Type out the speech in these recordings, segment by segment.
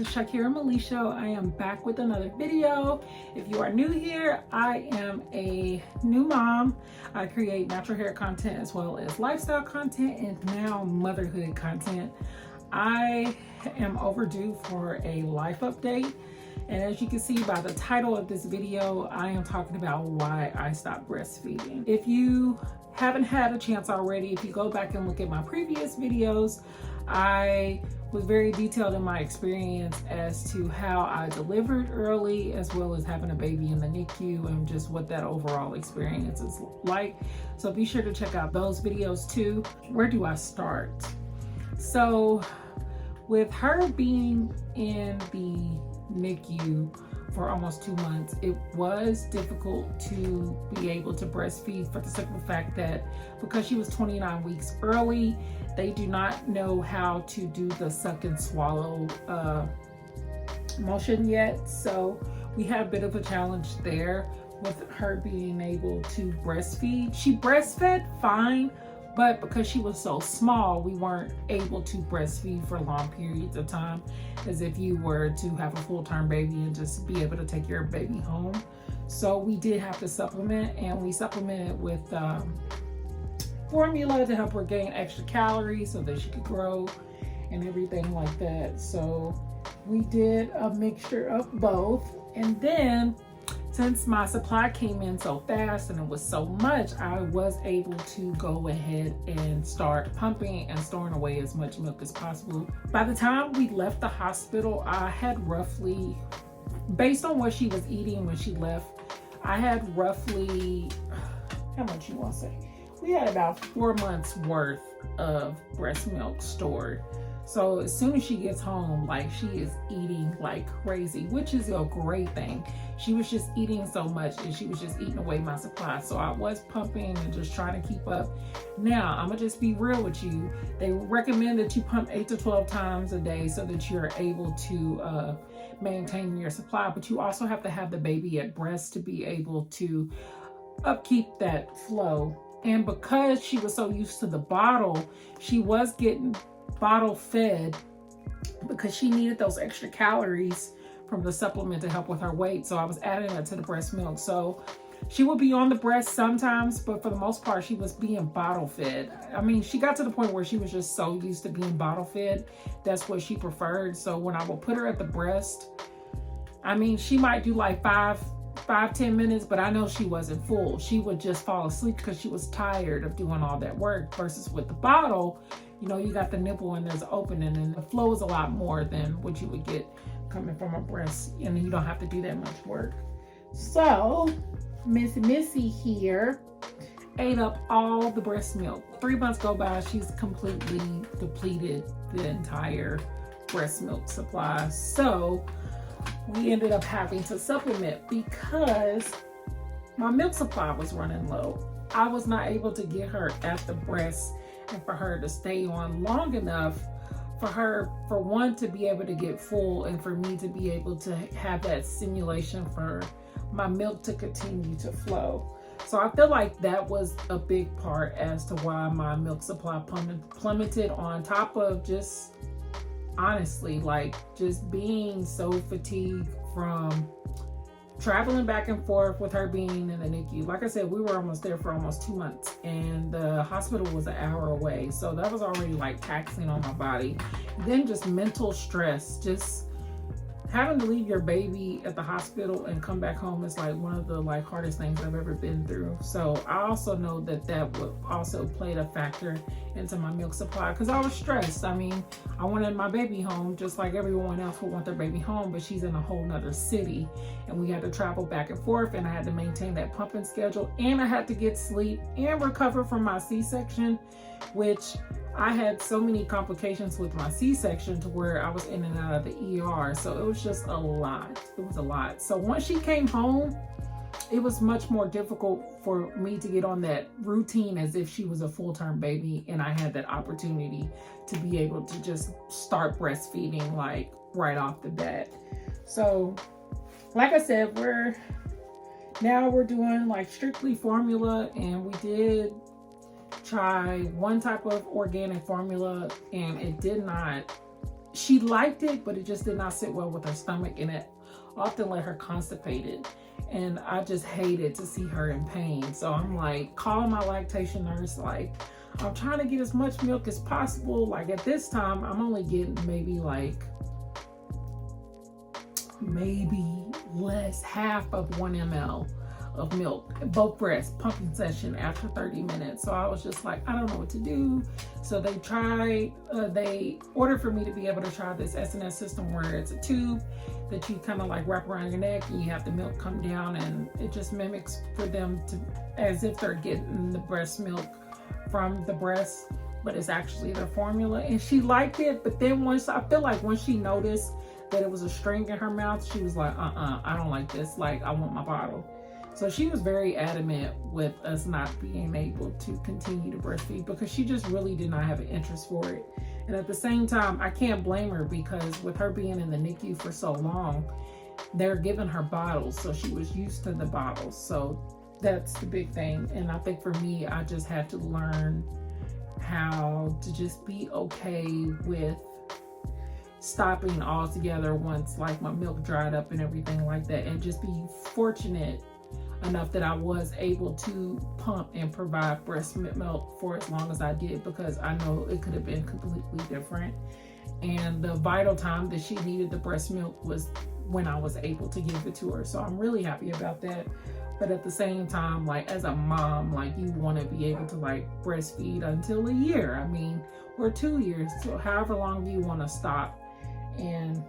is Shakira Malisho. I am back with another video. If you are new here, I am a new mom. I create natural hair content as well as lifestyle content and now motherhood content. I am overdue for a life update. And as you can see by the title of this video, I am talking about why I stopped breastfeeding. If you haven't had a chance already, if you go back and look at my previous videos, I was very detailed in my experience as to how I delivered early, as well as having a baby in the NICU and just what that overall experience is like. So be sure to check out those videos too. Where do I start? So with her being in the NICU for almost 2 months, it was difficult to be able to breastfeed for the simple fact that because she was 29 weeks early, they do not know how to do the suck and swallow motion yet. So we had a bit of a challenge there with her being able to breastfeed. She breastfed fine, but because she was so small, we weren't able to breastfeed for long periods of time as if you were to have a full-term baby and just be able to take your baby home. So we did have to supplement, and we supplemented with formula to help her gain extra calories so that she could grow and everything like that. So we did a mixture of both. And then since my supply came in so fast and it was so much, I was able to go ahead and start pumping and storing away as much milk as possible. By the time we left the hospital, I had roughly, based on what she was eating when she left, I had roughly, how much you want to say? We had about 4 months worth of breast milk stored. So as soon as she gets home, like, she is eating like crazy, which is a great thing. She was just eating so much and she was just eating away my supply. So I was pumping and just trying to keep up. Now, I'm gonna just be real with you. They recommend that you pump 8 to 12 times a day so that you're able to maintain your supply, but you also have to have the baby at breast to be able to upkeep that flow. And because she was so used to the bottle, she was getting bottle fed because she needed those extra calories from the supplement to help with her weight. So I was adding that to the breast milk. So she would be on the breast sometimes, but for the most part, she was being bottle fed. I mean, she got to the point where she was just so used to being bottle fed. That's what she preferred. So when I would put her at the breast, I mean, she might do like 5-10 minutes, but I know she wasn't full. She would just fall asleep because she was tired of doing all that work. Versus with the bottle, you know, you got the nipple and there's an opening and the flow is a lot more than what you would get coming from a breast, and you don't have to do that much work. So Miss Missy here ate up all the breast milk. 3 months go by, she's completely depleted the entire breast milk supply. So we ended up having to supplement because my milk supply was running low. I was not able to get her at the breast and for her to stay on long enough for her, for one, to be able to get full, and for me to be able to have that stimulation for my milk to continue to flow. So I feel like that was a big part as to why my milk supply plummeted, on top of just, honestly, like, just being so fatigued from traveling back and forth with her being in the NICU. Like I said, we were almost there for almost 2 months, and the hospital was an hour away. So that was already like taxing on my body. Then just mental stress, just having to leave your baby at the hospital and come back home is like one of the hardest things I've ever been through. So I also know that that would also played a factor into my milk supply because I was stressed. I mean, I wanted my baby home just like everyone else would want their baby home, but she's in a whole nother city and we had to travel back and forth, and I had to maintain that pumping schedule, and I had to get sleep and recover from my C-section, which I had so many complications with my C-section to where I was in and out of the ER. So it was just a lot. It was a lot. So once she came home, it was much more difficult for me to get on that routine as if she was a full-term baby and I had that opportunity to be able to just start breastfeeding like right off the bat. So like I said, we're doing like strictly formula, and we did try one type of organic formula and it did not she liked it, but it just did not sit well with her stomach, and it often let her constipated. And I just hated to see her in pain. So I'm like calling my lactation nurse, like, I'm trying to get as much milk as possible. Like at this time, I'm only getting maybe less, half of 1 ml of milk, both breasts, pumping session after 30 minutes. So I was just like, I don't know what to do. So they ordered for me to be able to try this SNS system where it's a tube that you kind of like wrap around your neck, and you have the milk come down, and it just mimics for them to, as if they're getting the breast milk from the breast, but it's actually their formula. And she liked it, but then once she noticed that it was a string in her mouth, she was like, I don't like this, like I want my bottle. So she was very adamant with us not being able to continue to breastfeed, because she just really did not have an interest for it. And at the same time, I can't blame her, because with her being in the NICU for so long, they're giving her bottles, so she was used to the bottles. So that's the big thing. And I think for me, I just had to learn how to just be okay with stopping altogether once like my milk dried up and everything like that, and just be fortunate enough that I was able to pump and provide breast milk for as long as I did, because I know it could have been completely different. And the vital time that she needed the breast milk was when I was able to give it to her. So I'm really happy about that. But at the same time, like as a mom, like you want to be able to like breastfeed until a year, I mean, or 2 years, so however long you want to stop. And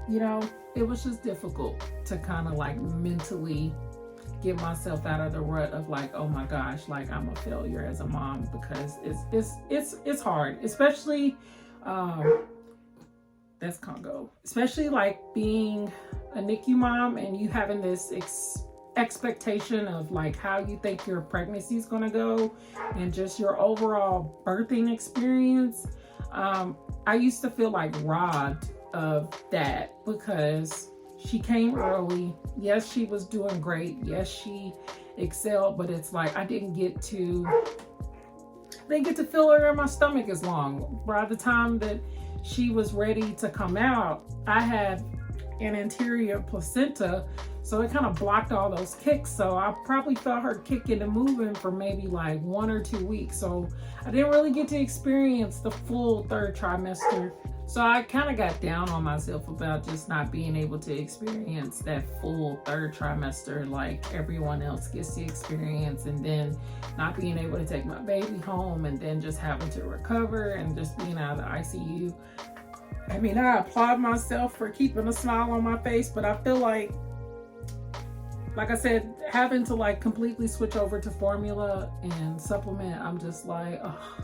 you know, it was just difficult to kind of like mentally get myself out of the rut of like, oh my gosh, like I'm a failure as a mom, because it's hard, especially that's Congo, especially like being a NICU mom and you having this expectation of like how you think your pregnancy is going to go and just your overall birthing experience. I used to feel like robbed of that, because she came early. Yes, she was doing great. Yes, she excelled, but it's like I didn't get to feel her in my stomach as long. By the time that she was ready to come out, I had an anterior placenta, so it kind of blocked all those kicks. So I probably felt her kicking and moving for maybe like 1 or 2 weeks. So I didn't really get to experience the full 3rd trimester. So I kind of got down on myself about just not being able to experience that full 3rd trimester like everyone else gets to experience, and then not being able to take my baby home, and then just having to recover and just being out of the ICU. I mean, I applaud myself for keeping a smile on my face, but I feel like I said, having to like completely switch over to formula and supplement, I'm just like, oh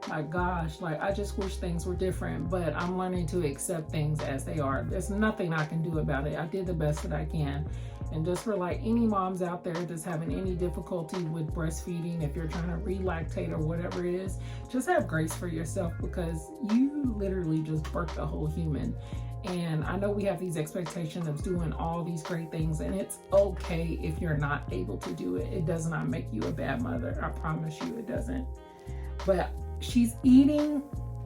my gosh, like I just wish things were different. But I'm learning to accept things as they are. There's nothing I can do about it. I did the best that I can. And just for like any moms out there just having any difficulty with breastfeeding, if you're trying to relactate or whatever it is, just have grace for yourself, because you literally just birthed a whole human. And I know we have these expectations of doing all these great things, and it's okay if you're not able to do it. It does not make you a bad mother. I promise you it doesn't. But she's eating,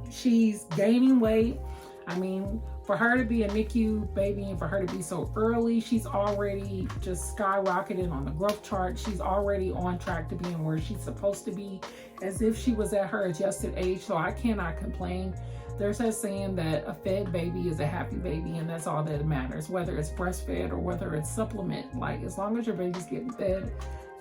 she's gaining weight. I mean, for her to be a NICU baby and for her to be so early, she's already just skyrocketed on the growth chart. She's already on track to being where she's supposed to be, as if she was at her adjusted age. So I cannot complain. There's that saying that a fed baby is a happy baby, and that's all that matters, whether it's breastfed or whether it's supplement. Like, as long as your baby's getting fed,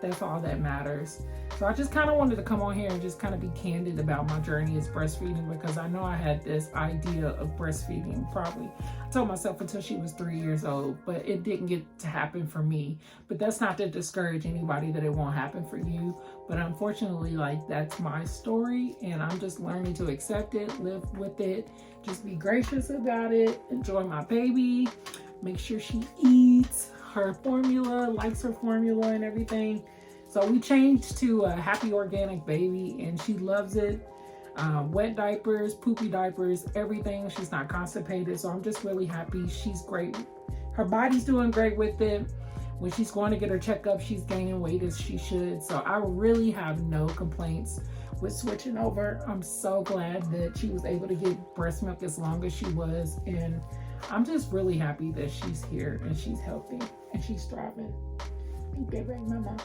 that's all that matters. So I just kind of wanted to come on here and just kind of be candid about my journey as breastfeeding, because I know I had this idea of breastfeeding, probably I told myself until she was 3 years old, but it didn't get to happen for me. But that's not to discourage anybody that it won't happen for you. But unfortunately, like, that's my story, and I'm just learning to accept it, live with it, just be gracious about it, enjoy my baby, make sure she eats her formula, likes her formula and everything. So we changed to a Happy Organic Baby, and she loves it. Wet diapers, poopy diapers, everything. She's not constipated, so I'm just really happy. She's great. Her body's doing great with it. When she's going to get her checkup, she's gaining weight as she should. So I really have no complaints with switching over. I'm so glad that she was able to get breast milk as long as she was, and I'm just really happy that she's here and she's healthy and she's thriving. Baby mama.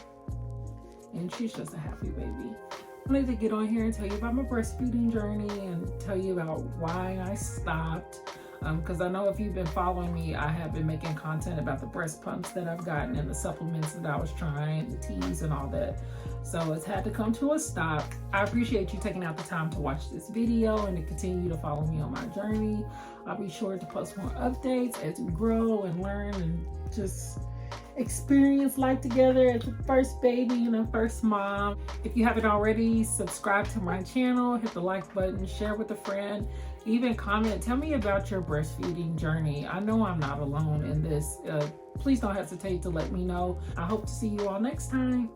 And she's just a happy baby. I wanted to get on here and tell you about my breastfeeding journey and tell you about why I stopped. Because I know if you've been following me, I have been making content about the breast pumps that I've gotten and the supplements that I was trying, the teas and all that. So it's had to come to a stop. I appreciate you taking out the time to watch this video and to continue to follow me on my journey. I'll be sure to post more updates as we grow and learn and just experience life together as a first baby and a first mom. If you haven't already, subscribe to my channel, hit the like button, share with a friend, even comment. Tell me about your breastfeeding journey. I know I'm not alone in this. Please don't hesitate to let me know. I hope to see you all next time.